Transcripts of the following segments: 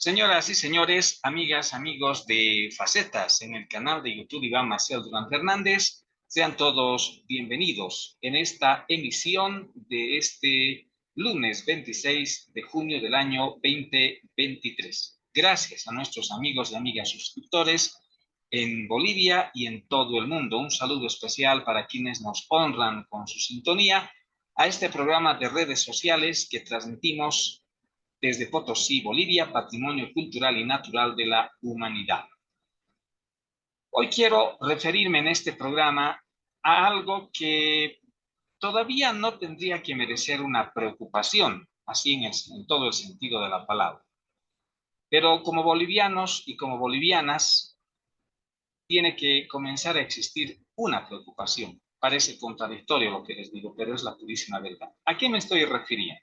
Señoras y señores, amigas, amigos de Facetas en el canal de YouTube Iván Maciel Durán Fernández, sean todos bienvenidos en esta emisión de este lunes 26 de junio del año 2023. Gracias a nuestros amigos y amigas suscriptores en Bolivia y en todo el mundo. Un saludo especial para quienes nos honran con su sintonía a este programa de redes sociales que transmitimos desde Potosí, Bolivia, Patrimonio Cultural y Natural de la Humanidad. Hoy quiero referirme en este programa a algo que todavía no tendría que merecer una preocupación, así en todo el sentido de la palabra. Pero como bolivianos y como bolivianas, tiene que comenzar a existir una preocupación. Parece contradictorio lo que les digo, pero es la purísima verdad. ¿A qué me estoy refiriendo?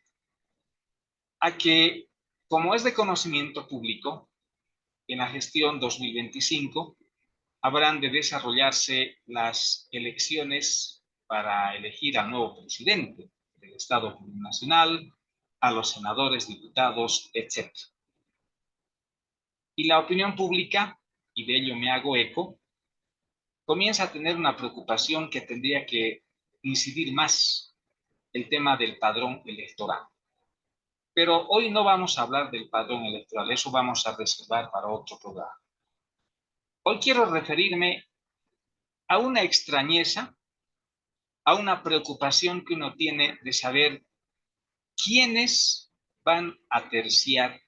A que, como es de conocimiento público, en la gestión 2025 habrán de desarrollarse las elecciones para elegir al nuevo presidente del Estado Plurinacional, a los senadores, diputados, etc. Y la opinión pública, y de ello me hago eco, comienza a tener una preocupación que tendría que incidir más el tema del padrón electoral. Pero hoy no vamos a hablar del padrón electoral, eso vamos a reservar para otro programa. Hoy quiero referirme a una extrañeza, a una preocupación que uno tiene de saber quiénes van a terciar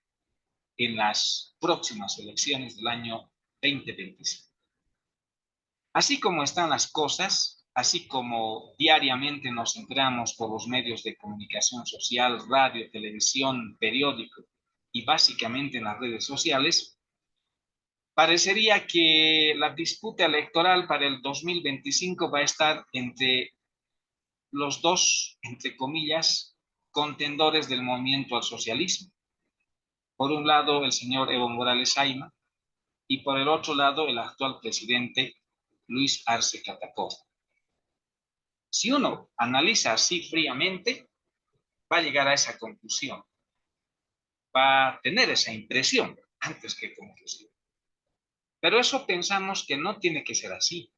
en las próximas elecciones del año 2025. Así como están las cosas, así como diariamente nos enteramos por los medios de comunicación social, radio, televisión, periódico y básicamente en las redes sociales, parecería que la disputa electoral para el 2025 va a estar entre los dos, entre comillas, contendores del movimiento al socialismo. Por un lado, el señor Evo Morales Ayma y por el otro lado, el actual presidente Luis Arce Catacora. Si uno analiza así fríamente, va a llegar a esa conclusión, va a tener esa impresión antes que conclusión. Pero eso pensamos que no tiene que ser así,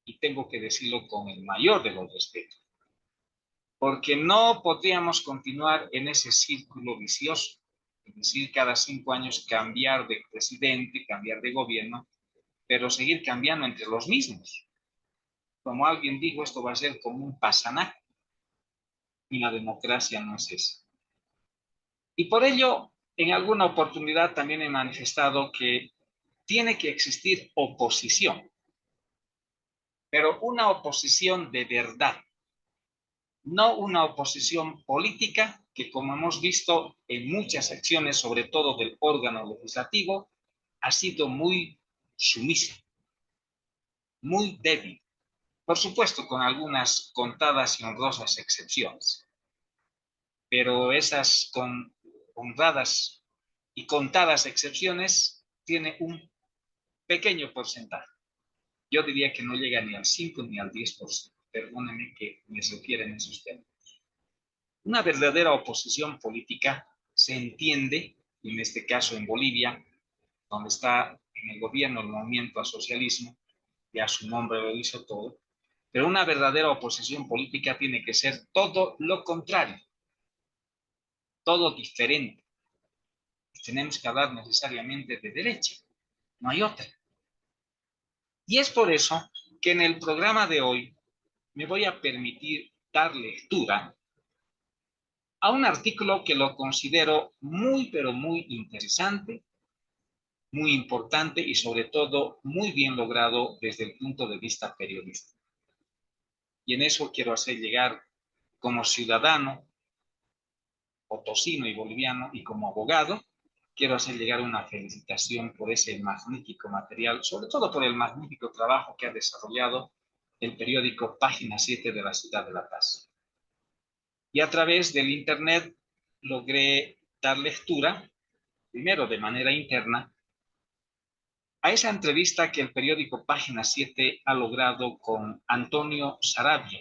y tengo que decirlo con el mayor de los respetos, porque no podríamos continuar en ese círculo vicioso, es decir, cada 5 años cambiar de presidente, cambiar de gobierno, pero seguir cambiando entre los mismos. Como alguien dijo, esto va a ser como un pasanaje, y la democracia no es eso. Y por ello, en alguna oportunidad también he manifestado que tiene que existir oposición, pero una oposición de verdad, no una oposición política que, como hemos visto en muchas acciones, sobre todo del órgano legislativo, ha sido muy sumisa, muy débil. Por supuesto, con algunas contadas y honrosas excepciones, pero esas honradas y contadas excepciones tienen un pequeño porcentaje. Yo diría que no llega ni al 5 ni al 10%. Perdónenme que me refiera en esos términos. Una verdadera oposición política se entiende, en este caso en Bolivia, donde está en el gobierno el movimiento al socialismo, ya su nombre lo dice todo, pero una verdadera oposición política tiene que ser todo lo contrario, todo diferente. Tenemos que hablar necesariamente de derecha, no hay otra. Y es por eso que en el programa de hoy me voy a permitir dar lectura a un artículo que lo considero muy, pero muy interesante, muy importante y sobre todo muy bien logrado desde el punto de vista periodístico. Y en eso quiero hacer llegar, como ciudadano potosino y boliviano y como abogado, quiero hacer llegar una felicitación por ese magnífico material, sobre todo por el magnífico trabajo que ha desarrollado el periódico Página 7 de la Ciudad de La Paz. Y a través del Internet logré dar lectura, primero de manera interna, a esa entrevista que el periódico Página 7 ha logrado con Antonio Saravia,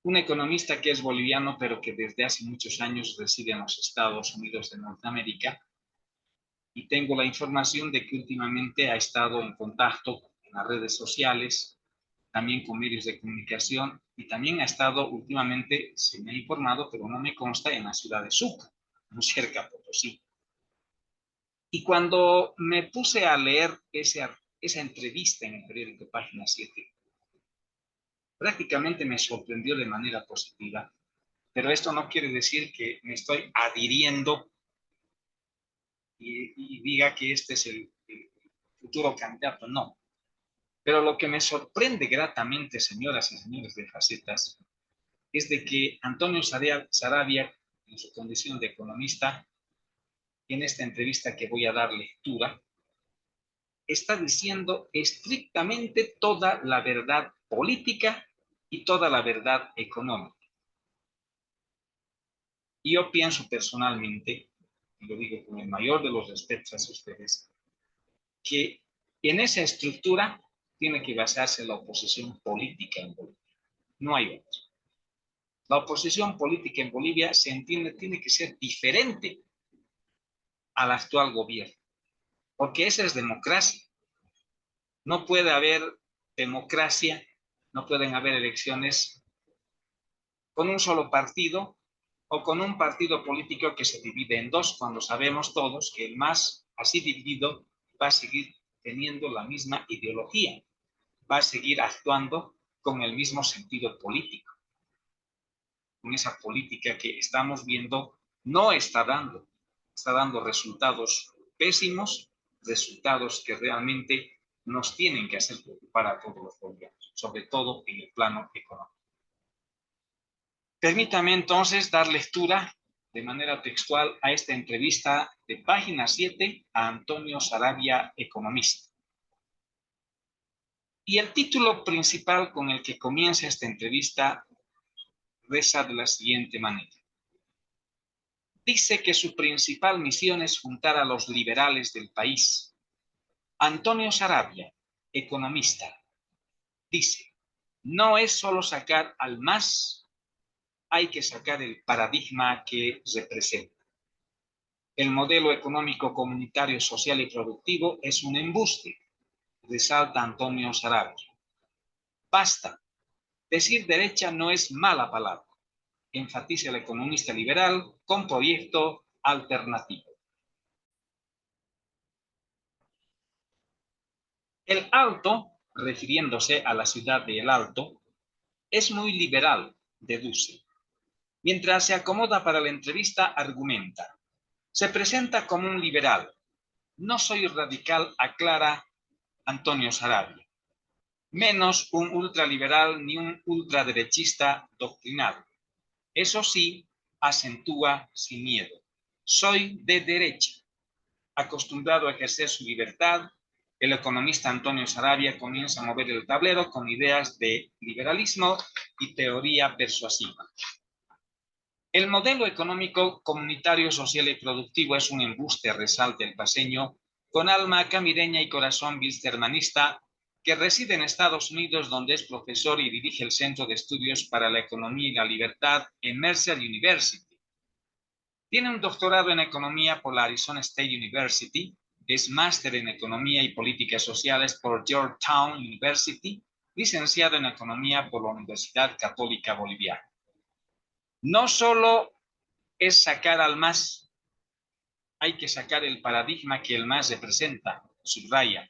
un economista que es boliviano, pero que desde hace muchos años reside en los Estados Unidos de Norteamérica y tengo la información de que últimamente ha estado en contacto en las redes sociales, también con medios de comunicación, y también ha estado últimamente, se me ha informado, pero no me consta, en la ciudad de Sucre, muy cerca de Potosí. Y cuando me puse a leer esa entrevista en el periódico Página 7, prácticamente me sorprendió de manera positiva, pero esto no quiere decir que me estoy adhiriendo y diga que este es el futuro candidato, no. Pero lo que me sorprende gratamente, señoras y señores de Facetas, es de que Antonio Saravia, en su condición de economista, en esta entrevista que voy a dar lectura, está diciendo estrictamente toda la verdad política y toda la verdad económica. Y yo pienso personalmente, y lo digo con el mayor de los respetos a ustedes, que en esa estructura tiene que basarse la oposición política en Bolivia. No hay otra. La oposición política en Bolivia se entiende, tiene que ser diferente al actual gobierno, porque esa es democracia. No puede haber democracia, no pueden haber elecciones con un solo partido o con un partido político que se divide en dos, cuando sabemos todos que el más así dividido va a seguir teniendo la misma ideología, va a seguir actuando con el mismo sentido político, con esa política que estamos viendo no está dando resultados pésimos, resultados que realmente nos tienen que hacer preocupar a todos los bolivianos, sobre todo en el plano económico. Permítame entonces dar lectura de manera textual a esta entrevista de Página 7 a Antonio Saravia, economista. Y el título principal con el que comienza esta entrevista reza de la siguiente manera. Dice que su principal misión es juntar a los liberales del país. Antonio Saravia, economista, dice, no es solo sacar al MAS, hay que sacar el paradigma que representa. El modelo económico comunitario, social y productivo es un embuste, resalta Antonio Saravia. Basta, decir derecha no es mala palabra, enfatiza el economista liberal con proyecto alternativo. El Alto, refiriéndose a la ciudad de El Alto, es muy liberal, deduce. Mientras se acomoda para la entrevista, argumenta. Se presenta como un liberal. No soy radical, aclara Antonio Saravia. Menos un ultraliberal ni un ultraderechista doctrinal. Eso sí, acentúa sin miedo. Soy de derecha. Acostumbrado a ejercer su libertad, el economista Antonio Saravia comienza a mover el tablero con ideas de liberalismo y teoría persuasiva. El modelo económico comunitario, social y productivo es un embuste, resalta el paseño, con alma camireña y corazón bilstermanista, que reside en Estados Unidos, donde es profesor y dirige el Centro de Estudios para la Economía y la Libertad en Mercer University. Tiene un doctorado en Economía por la Arizona State University, es máster en Economía y Políticas Sociales por Georgetown University, licenciado en Economía por la Universidad Católica Boliviana. No solo es sacar al MAS, hay que sacar el paradigma que el MAS representa, subraya.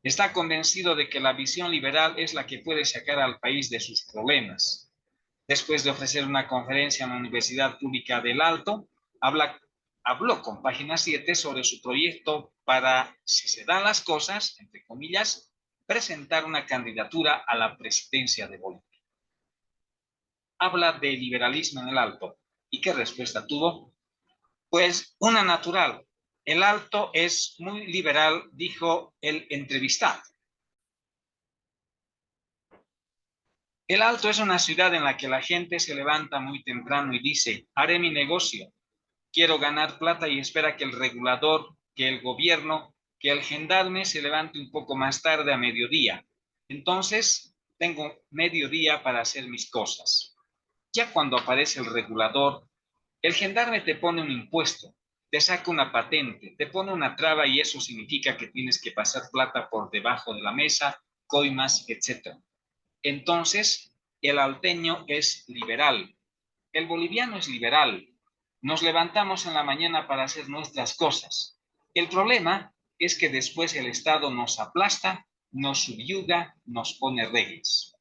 Está convencido de que la visión liberal es la que puede sacar al país de sus problemas. Después de ofrecer una conferencia en la Universidad Pública del Alto, habló con Página 7 sobre su proyecto para, si se dan las cosas, entre comillas, presentar una candidatura a la presidencia de Bolivia. Habla de liberalismo en el Alto. ¿Y qué respuesta tuvo? Pues una natural. El Alto es muy liberal, dijo el entrevistado. El Alto es una ciudad en la que la gente se levanta muy temprano y dice, haré mi negocio, quiero ganar plata y espera que el regulador, que el gobierno, que el gendarme se levante un poco más tarde a mediodía. Entonces, tengo mediodía para hacer mis cosas. Ya cuando aparece el regulador, el gendarme te pone un impuesto te saca una patente, te pone una traba y eso significa que tienes que pasar plata por debajo de la mesa, coimas, etc. Entonces, el alteño es liberal, el boliviano es liberal. Nos levantamos en la mañana para hacer nuestras cosas. El problema es que después el Estado nos aplasta, nos subyuga, nos pone reglas.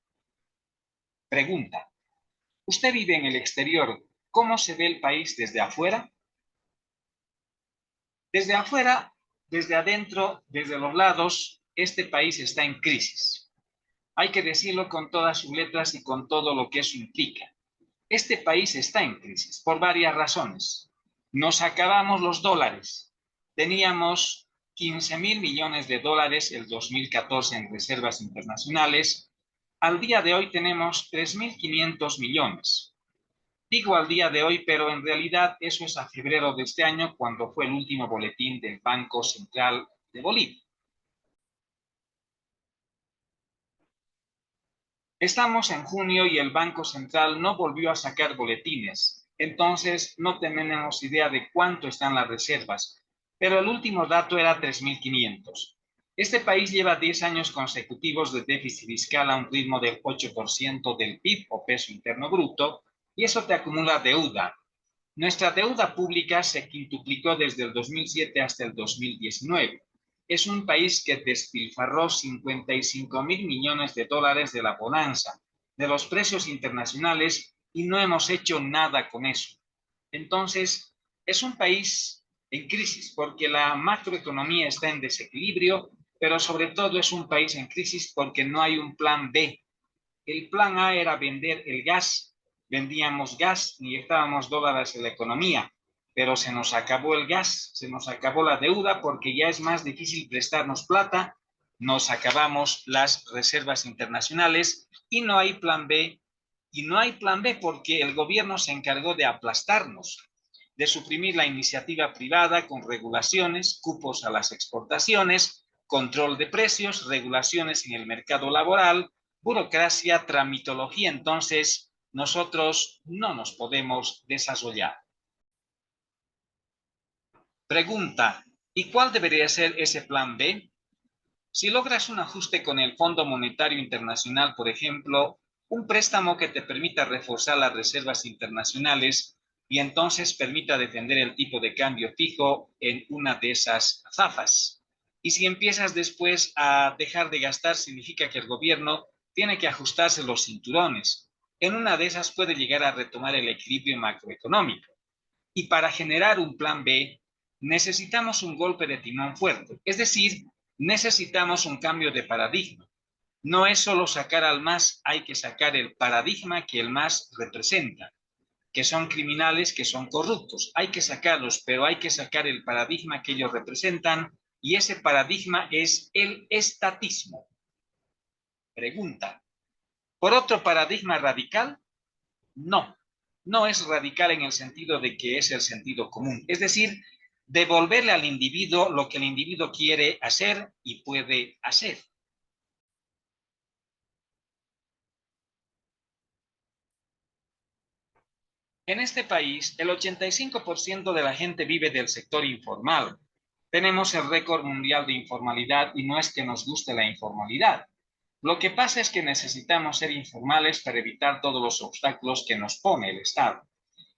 Pregunta: ¿usted vive en el exterior? ¿Cómo se ve el país desde afuera? Desde afuera, desde adentro, desde los lados, este país está en crisis. Hay que decirlo con todas sus letras y con todo lo que eso implica. Este país está en crisis por varias razones. Nos acabamos los dólares. Teníamos 15.000 millones de dólares el 2014 en reservas internacionales. Al día de hoy tenemos 3.500 millones. Digo al día de hoy, pero en realidad eso es a febrero de este año, cuando fue el último boletín del Banco Central de Bolivia. Estamos en junio y el Banco Central no volvió a sacar boletines, entonces no tenemos idea de cuánto están las reservas, pero el último dato era 3.500. Este país lleva 10 años consecutivos de déficit fiscal a un ritmo del 8% del PIB o peso interno bruto, y eso te acumula deuda. Nuestra deuda pública se quintuplicó desde el 2007 hasta el 2019. Es un país que despilfarró 55.000 millones de dólares de la bonanza, de los precios internacionales, y no hemos hecho nada con eso. Entonces, es un país en crisis porque la macroeconomía está en desequilibrio, pero sobre todo es un país en crisis porque no hay un plan B. El plan A era vender el gas. Vendíamos gas, inyectábamos dólares en la economía, pero se nos acabó el gas, se nos acabó la deuda porque ya es más difícil prestarnos plata, nos acabamos las reservas internacionales y no hay plan B. Y no hay plan B porque el gobierno se encargó de aplastarnos, de suprimir la iniciativa privada con regulaciones, cupos a las exportaciones, control de precios, regulaciones en el mercado laboral, burocracia, tramitología. Entonces nosotros no nos podemos desarrollar. Pregunta: ¿y cuál debería ser ese plan B? Si logras un ajuste con el Fondo Monetario Internacional, por ejemplo, un préstamo que te permita reforzar las reservas internacionales y entonces permita defender el tipo de cambio fijo en una de esas zafas. Y si empiezas después a dejar de gastar, significa que el gobierno tiene que ajustarse los cinturones. En una de esas puede llegar a retomar el equilibrio macroeconómico. Y para generar un plan B, necesitamos un golpe de timón fuerte, es decir, necesitamos un cambio de paradigma. No es solo sacar al MAS, hay que sacar el paradigma que el MAS representa, que son criminales, que son corruptos. Hay que sacarlos, pero hay que sacar el paradigma que ellos representan, y ese paradigma es el estatismo. Pregunta: ¿por otro paradigma radical? No, no es radical en el sentido de que es el sentido común. Es decir, devolverle al individuo lo que el individuo quiere hacer y puede hacer. En este país, el 85% de la gente vive del sector informal. Tenemos el récord mundial de informalidad y no es que nos guste la informalidad. Lo que pasa es que necesitamos ser informales para evitar todos los obstáculos que nos pone el Estado.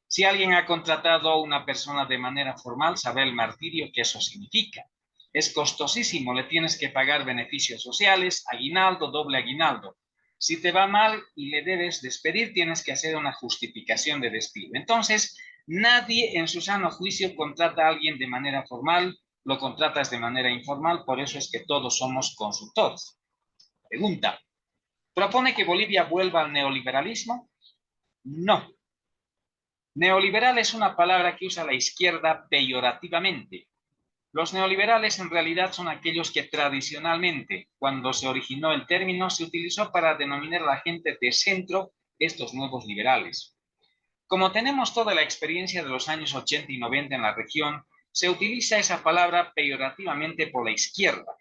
Si alguien ha contratado a una persona de manera formal, sabe el martirio que eso significa. Es costosísimo, le tienes que pagar beneficios sociales, aguinaldo, doble aguinaldo. Si te va mal y le debes despedir, tienes que hacer una justificación de despido. Entonces, nadie en su sano juicio contrata a alguien de manera formal, lo contratas de manera informal, por eso es que todos somos consultores. Pregunta: ¿propone que Bolivia vuelva al neoliberalismo? No. Neoliberal es una palabra que usa la izquierda peyorativamente. Los neoliberales en realidad son aquellos que tradicionalmente, cuando se originó el término, se utilizó para denominar a la gente de centro, estos nuevos liberales. Como tenemos toda la experiencia de los años 80 y 90 en la región, se utiliza esa palabra peyorativamente por la izquierda.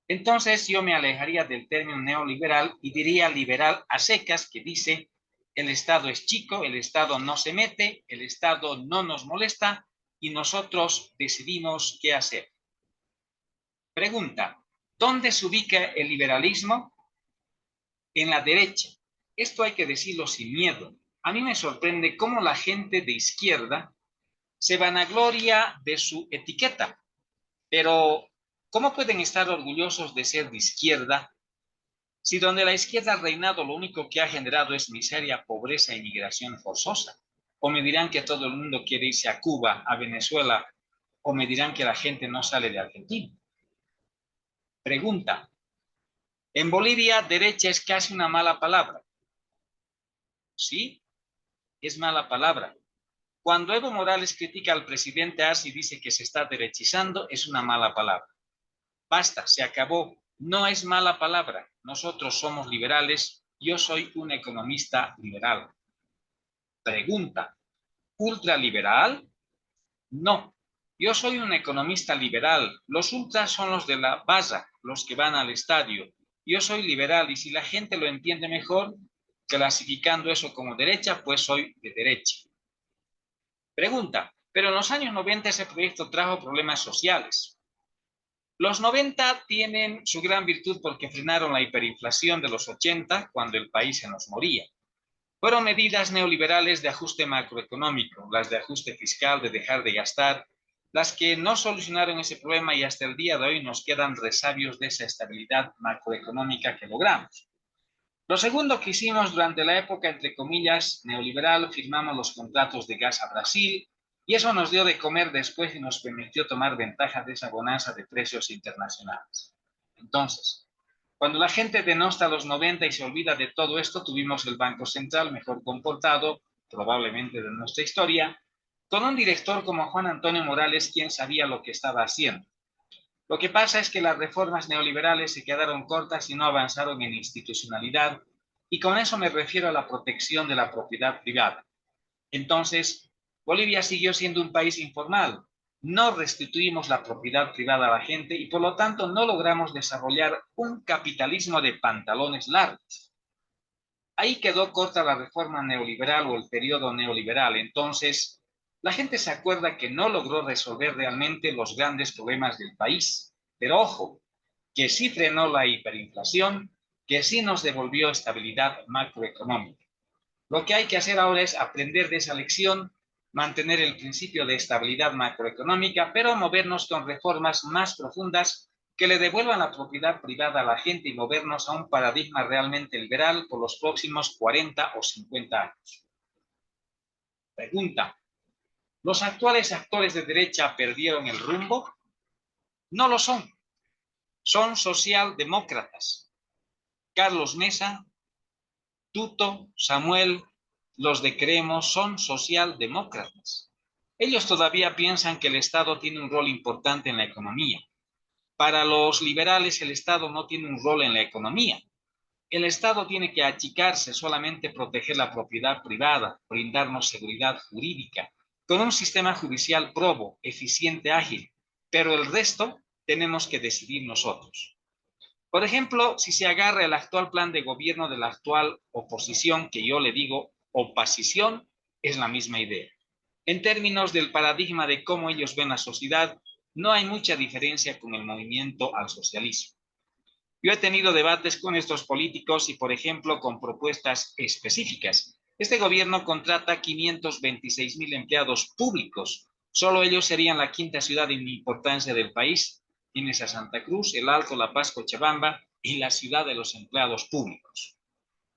Entonces yo me alejaría del término neoliberal y diría liberal a secas, que dice: el Estado es chico, el Estado no se mete, el Estado no nos molesta y nosotros decidimos qué hacer. Pregunta, ¿dónde se ubica el liberalismo? En la derecha. Esto hay que decirlo sin miedo. A mí me sorprende cómo la gente de izquierda se vanagloria de su etiqueta. Pero, ¿cómo pueden estar orgullosos de ser de izquierda si donde la izquierda ha reinado lo único que ha generado es miseria, pobreza y migración forzosa? O me dirán que todo el mundo quiere irse a Cuba, a Venezuela, o me dirán que la gente no sale de Argentina. Pregunta, en Bolivia derecha es casi una mala palabra. ¿Sí? Es mala palabra. Cuando Evo Morales critica al presidente Arce y dice que se está derechizando, es una mala palabra. Basta, se acabó. No es mala palabra. Nosotros somos liberales. Yo soy un economista liberal. Pregunta, ¿ultraliberal? No. Yo soy un economista liberal. Los ultras son los de la barra, los que van al estadio. Yo soy liberal y si la gente lo entiende mejor, clasificando eso como derecha, pues soy de derecha. Pregunta, pero en los años 90 ese proyecto trajo problemas sociales. Los 90 tienen su gran virtud porque frenaron la hiperinflación de los 80 cuando el país se nos moría. Fueron medidas neoliberales de ajuste macroeconómico, las de ajuste fiscal, de dejar de gastar, las que no solucionaron ese problema y hasta el día de hoy nos quedan resabios de esa estabilidad macroeconómica que logramos. Lo segundo que hicimos durante la época, entre comillas, neoliberal, firmamos los contratos de gas a Brasil y eso nos dio de comer después y nos permitió tomar ventaja de esa bonanza de precios internacionales. Entonces, cuando la gente denosta los 90 y se olvida de todo esto, tuvimos el Banco Central mejor comportado, probablemente de nuestra historia, con un director como Juan Antonio Morales, quien sabía lo que estaba haciendo. Lo que pasa es que las reformas neoliberales se quedaron cortas y no avanzaron en institucionalidad, y con eso me refiero a la protección de la propiedad privada. Entonces, Bolivia siguió siendo un país informal. No restituimos la propiedad privada a la gente y por lo tanto no logramos desarrollar un capitalismo de pantalones largos. Ahí quedó corta la reforma neoliberal o el periodo neoliberal. Entonces, la gente se acuerda que no logró resolver realmente los grandes problemas del país. Pero ojo, que sí frenó la hiperinflación, que sí nos devolvió estabilidad macroeconómica. Lo que hay que hacer ahora es aprender de esa lección, mantener el principio de estabilidad macroeconómica, pero movernos con reformas más profundas que le devuelvan la propiedad privada a la gente y movernos a un paradigma realmente liberal por los próximos 40 o 50 años. Pregunta, ¿los actuales actores de derecha perdieron el rumbo? No lo son. Son socialdemócratas. Carlos Mesa, Tuto, Samuel, los de Creemos son socialdemócratas. Ellos todavía piensan que el Estado tiene un rol importante en la economía. Para los liberales el Estado no tiene un rol en la economía. El Estado tiene que achicarse, solamente proteger la propiedad privada, brindarnos seguridad jurídica, con un sistema judicial probo, eficiente, ágil, pero el resto tenemos que decidir nosotros. Por ejemplo, si se agarra el actual plan de gobierno de la actual oposición, que yo le digo oposición, es la misma idea. En términos del paradigma de cómo ellos ven la sociedad, no hay mucha diferencia con el movimiento al socialismo. Yo he tenido debates con estos políticos y, por ejemplo, con propuestas específicas. Este gobierno contrata 526,000 empleados públicos. Solo ellos serían la quinta ciudad en importancia del país. Tienes a Santa Cruz, El Alto, La Paz, Cochabamba y la ciudad de los empleados públicos.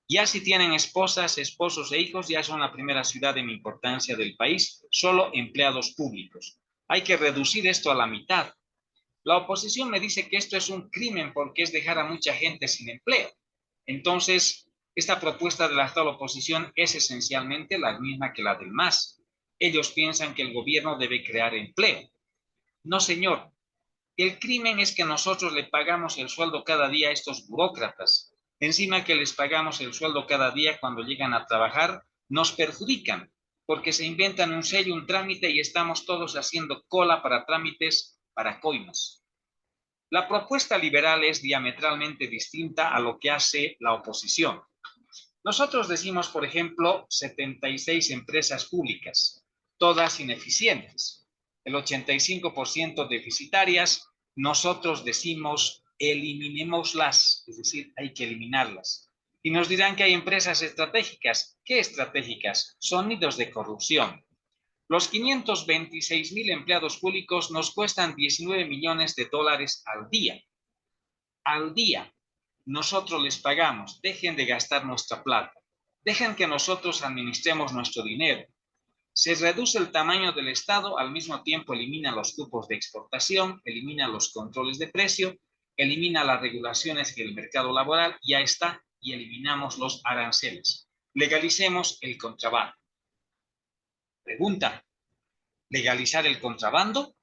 Ya si tienen esposas, esposos e hijos, ya son la primera ciudad en importancia del país, solo empleados públicos. Hay que reducir esto a la mitad. La oposición me dice que esto es un crimen porque es dejar a mucha gente sin empleo. Entonces, esta propuesta de la actual oposición es esencialmente la misma que la del MAS. Ellos piensan que el gobierno debe crear empleo. No, señor. El crimen es que nosotros le pagamos el sueldo cada día a estos burócratas. Encima que les pagamos el sueldo cada día cuando llegan a trabajar, nos perjudican porque se inventan un sello, un trámite y estamos todos haciendo cola para trámites para coimas. La propuesta liberal es diametralmente distinta a lo que hace la oposición. Nosotros decimos, por ejemplo, 76 empresas públicas, todas ineficientes. el 85% deficitarias, nosotros decimos eliminémoslas, es decir, hay que eliminarlas. Y nos dirán que hay empresas estratégicas. ¿Qué estratégicas? Son nidos de corrupción. Los 526,000 empleados públicos nos cuestan 19 millones de dólares al día. Al día. Nosotros les pagamos. Dejen de gastar nuestra plata. Dejen que nosotros administremos nuestro dinero. Se reduce el tamaño del Estado, al mismo tiempo elimina los cupos de exportación, elimina los controles de precio, elimina las regulaciones del mercado laboral, ya está, y eliminamos los aranceles. Legalicemos el contrabando. Pregunta, ¿legalizar el contrabando?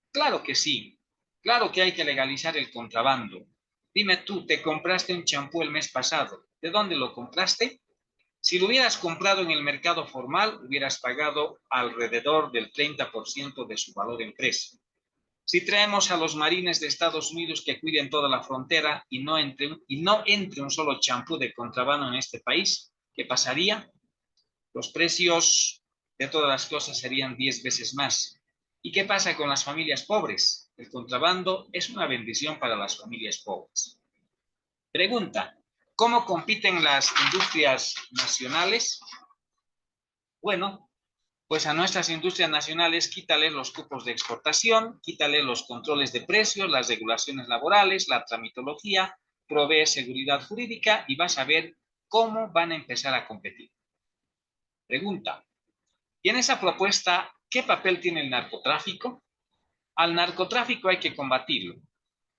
Claro que sí, claro que hay que legalizar el contrabando. Dime tú, ¿te compraste un champú el mes pasado? ¿De dónde lo compraste? Si lo hubieras comprado en el mercado formal, hubieras pagado alrededor del 30% de su valor en precio. Si traemos a los marines de Estados Unidos que cuiden toda la frontera y no entre un solo champú de contrabando en este país, ¿qué pasaría? Los precios de todas las cosas serían 10 veces más. ¿Y qué pasa con las familias pobres? El contrabando es una bendición para las familias pobres. Pregunta, ¿cómo compiten las industrias nacionales? Bueno, pues a nuestras industrias nacionales quítale los cupos de exportación, quítale los controles de precios, las regulaciones laborales, la tramitología, provee seguridad jurídica y vas a ver cómo van a empezar a competir. Pregunta, y en esa propuesta, ¿qué papel tiene el narcotráfico? Al narcotráfico hay que combatirlo.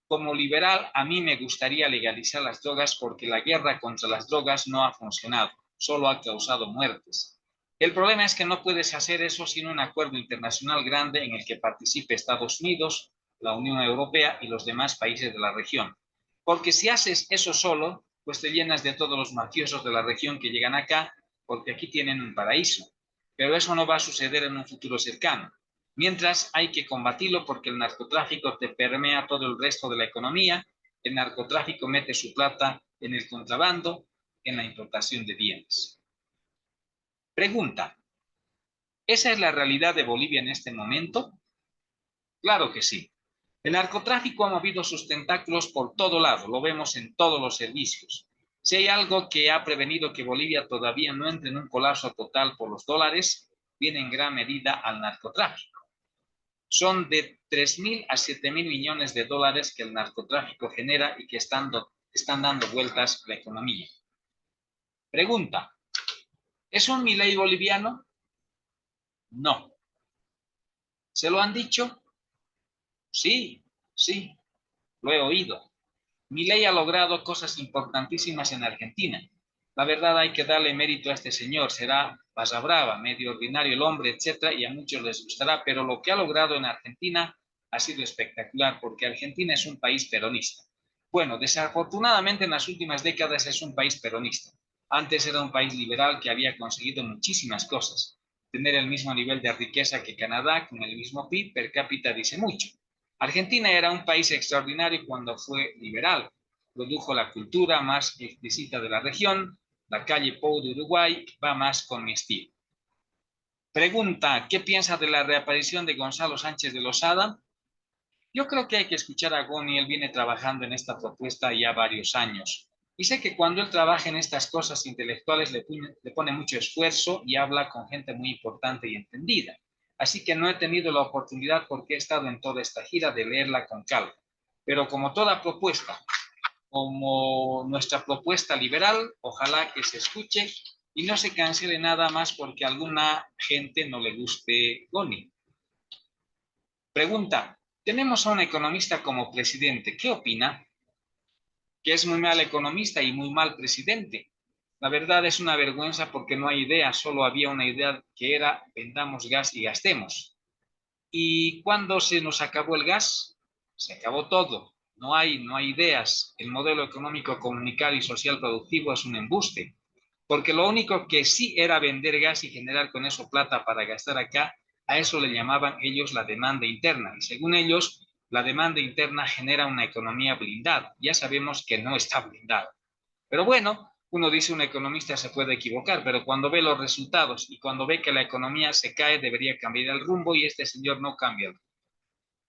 Como liberal, a mí me gustaría legalizar las drogas porque la guerra contra las drogas no ha funcionado, solo ha causado muertes. El problema es que no puedes hacer eso sin un acuerdo internacional grande en el que participe Estados Unidos, la Unión Europea y los demás países de la región. Porque si haces eso solo, pues te llenas de todos los mafiosos de la región que llegan acá, porque aquí tienen un paraíso. Pero eso no va a suceder en un futuro cercano. Mientras hay que combatirlo porque el narcotráfico te permea todo el resto de la economía, el narcotráfico mete su plata en el contrabando, en la importación de bienes. Pregunta, ¿esa es la realidad de Bolivia en este momento? Claro que sí. El narcotráfico ha movido sus tentáculos por todo lado, lo vemos en todos los servicios. Si hay algo que ha prevenido que Bolivia todavía no entre en un colapso total por los dólares, viene en gran medida al narcotráfico. Son de 3.000 a 7.000 millones de dólares que el narcotráfico genera y que están dando vueltas a la economía. Pregunta, ¿es un Milei boliviano? No. ¿Se lo han dicho? Sí, sí, lo he oído. Milei ha logrado cosas importantísimas en Argentina. La verdad hay que darle mérito a este señor. Será barra brava, medio ordinario el hombre, etcétera, y a muchos les gustará, pero lo que ha logrado en Argentina ha sido espectacular porque Argentina es un país peronista. Bueno, desafortunadamente en las últimas décadas es un país peronista. Antes era un país liberal que había conseguido muchísimas cosas. Tener el mismo nivel de riqueza que Canadá, con el mismo PIB per cápita dice mucho. Argentina era un país extraordinario cuando fue liberal. Produjo la cultura más exquisita de la región. La calle Pou de Uruguay va más con mi estilo. Pregunta, ¿qué piensa de la reaparición de Gonzalo Sánchez de Lozada? Yo creo que hay que escuchar a Goni. Él viene trabajando en esta propuesta ya varios años. Y sé que cuando él trabaja en estas cosas intelectuales le pone mucho esfuerzo y habla con gente muy importante y entendida. Así que no he tenido la oportunidad porque he estado en toda esta gira de leerla con calma. Pero como toda propuesta, como nuestra propuesta liberal, ojalá que se escuche y no se cancele nada más porque a alguna gente no le guste Goni. Pregunta, tenemos a un economista como presidente, ¿qué opina? Que es muy mal economista y muy mal presidente. La verdad es una vergüenza porque no hay idea, solo había una idea que era vendamos gas y gastemos. ¿Y cuando se nos acabó el gas? Se acabó todo. No hay ideas. El modelo económico, comunitario y social productivo es un embuste. Porque lo único que sí era vender gas y generar con eso plata para gastar acá, a eso le llamaban ellos la demanda interna. Y según ellos, la demanda interna genera una economía blindada. Ya sabemos que no está blindada. Pero bueno, Uno dice, un economista se puede equivocar, pero cuando ve los resultados y cuando ve que la economía se cae, debería cambiar el rumbo y este señor no cambia el rumbo.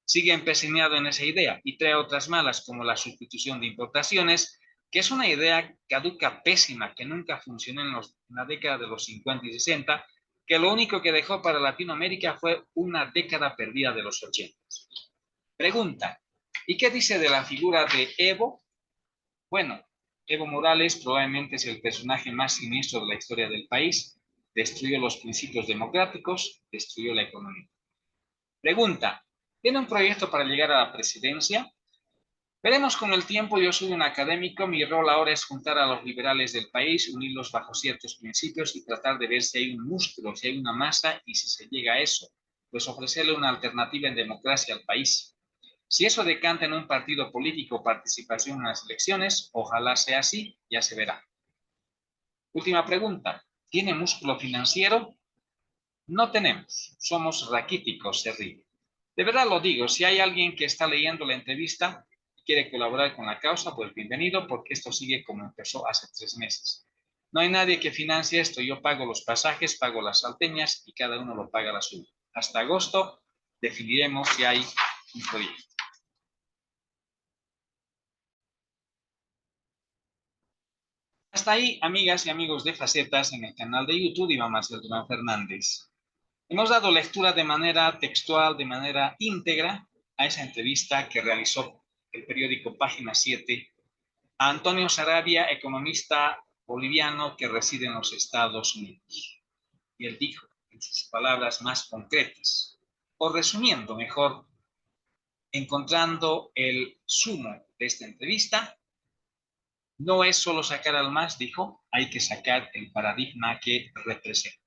Sigue empecinado en esa idea y trae otras malas como la sustitución de importaciones, que es una idea caduca, pésima, que nunca funcionó en la década de los 50 y 60, que lo único que dejó para Latinoamérica fue una década perdida de los 80. Pregunta, ¿y qué dice de la figura de Evo? Bueno, Evo Morales probablemente es el personaje más siniestro de la historia del país. Destruyó los principios democráticos, destruyó la economía. Pregunta, ¿tiene un proyecto para llegar a la presidencia? Veremos con el tiempo. Yo soy un académico, mi rol ahora es juntar a los liberales del país, unirlos bajo ciertos principios y tratar de ver si hay un músculo, si hay una masa y si se llega a eso, pues ofrecerle una alternativa en democracia al país. Si eso decanta en un partido político o participación en las elecciones, ojalá sea así, ya se verá. Última pregunta, ¿tiene músculo financiero? No tenemos, somos raquíticos, se ríe. De verdad lo digo, si hay alguien que está leyendo la entrevista y quiere colaborar con la causa, pues bienvenido, porque esto sigue como empezó hace 3 meses. No hay nadie que financie esto, yo pago los pasajes, pago las salteñas y cada uno lo paga la suya. Hasta agosto definiremos si hay un proyecto. Hasta ahí, amigas y amigos de Facetas en el canal de YouTube Iván Marcel Durán Fernández. Hemos dado lectura de manera textual, de manera íntegra, a esa entrevista que realizó el periódico Página 7 a Antonio Sarabia, economista boliviano que reside en los Estados Unidos. Y él dijo, en sus palabras más concretas, o resumiendo mejor, encontrando el sumo de esta entrevista, no es solo sacar al MAS, dijo, hay que sacar el paradigma que representa.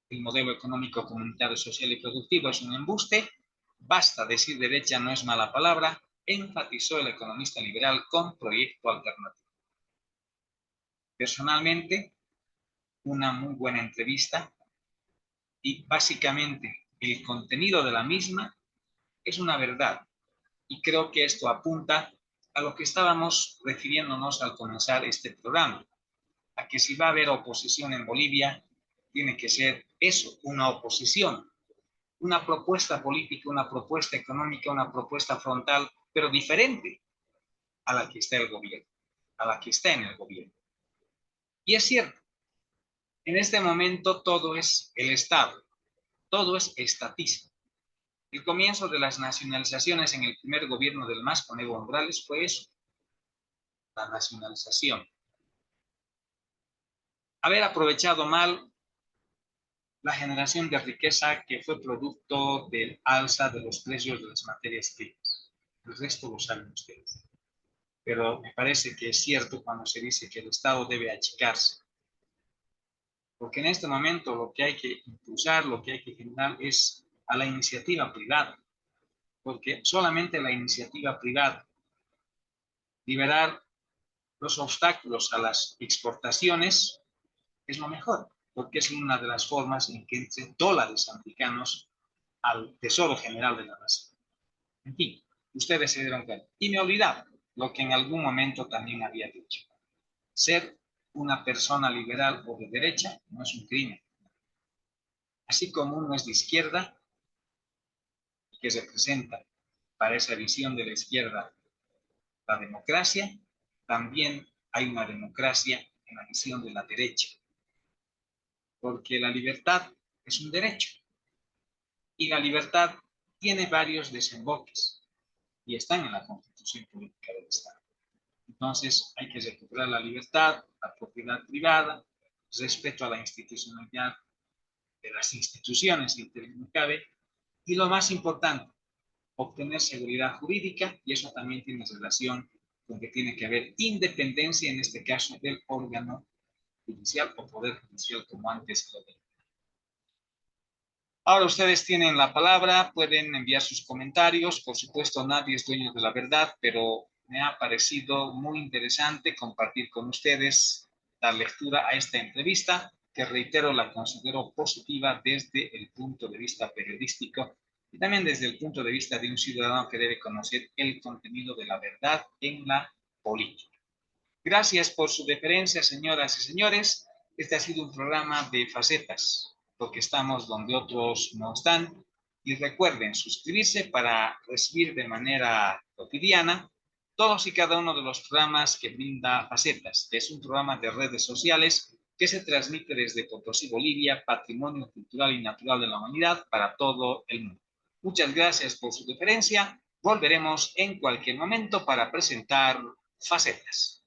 El modelo económico comunitario, social y productivo es un embuste. Basta decir derecha no es mala palabra, enfatizó el economista liberal con proyecto alternativo. Personalmente, una muy buena entrevista y básicamente el contenido de la misma es una verdad. Y creo que esto apunta a lo que estábamos refiriéndonos al comenzar este programa, a que si va a haber oposición en Bolivia, tiene que ser eso, una oposición, una propuesta política, una propuesta económica, una propuesta frontal, pero diferente a la que está el gobierno, a la que está en el gobierno. Y es cierto, en este momento todo es el Estado, todo es estatismo. El comienzo de las nacionalizaciones en el primer gobierno del MAS con Evo Morales fue eso, la nacionalización. Haber aprovechado mal la generación de riqueza que fue producto del alza de los precios de las materias primas. El resto lo saben ustedes. Pero me parece que es cierto cuando se dice que el Estado debe achicarse. Porque en este momento lo que hay que impulsar, lo que hay que generar es a la iniciativa privada. Porque solamente la iniciativa privada, liberar los obstáculos a las exportaciones, es lo mejor, porque es una de las formas en que entren dólares americanos al Tesoro General de la Nación. En fin, ustedes se dieron cuenta. Y me olvidaba lo que en algún momento también había dicho. Ser una persona liberal o de derecha no es un crimen. Así como uno es de izquierda, que representa para esa visión de la izquierda la democracia, también hay una democracia en la visión de la derecha. Porque la libertad es un derecho. Y la libertad tiene varios desemboques y están en la Constitución Política del Estado. Entonces hay que recuperar la libertad, la propiedad privada, respeto a la institucionalidad de las instituciones, si no cabe, y lo más importante, obtener seguridad jurídica, y eso también tiene relación con que tiene que haber independencia, en este caso, del órgano judicial o poder judicial, como antes lo dije. Ahora ustedes tienen la palabra, pueden enviar sus comentarios. Por supuesto, nadie es dueño de la verdad, pero me ha parecido muy interesante compartir con ustedes la lectura a esta entrevista, que reitero, la considero positiva desde el punto de vista periodístico y también desde el punto de vista de un ciudadano que debe conocer el contenido de la verdad en la política. Gracias por su deferencia, señoras y señores. Este ha sido un programa de facetas, porque estamos donde otros no están. Y recuerden suscribirse para recibir de manera cotidiana todos y cada uno de los programas que brinda Facetas. Es un programa de redes sociales que se transmite desde Potosí, Bolivia, Patrimonio Cultural y Natural de la Humanidad para todo el mundo. Muchas gracias por su deferencia. Volveremos en cualquier momento para presentar Facetas.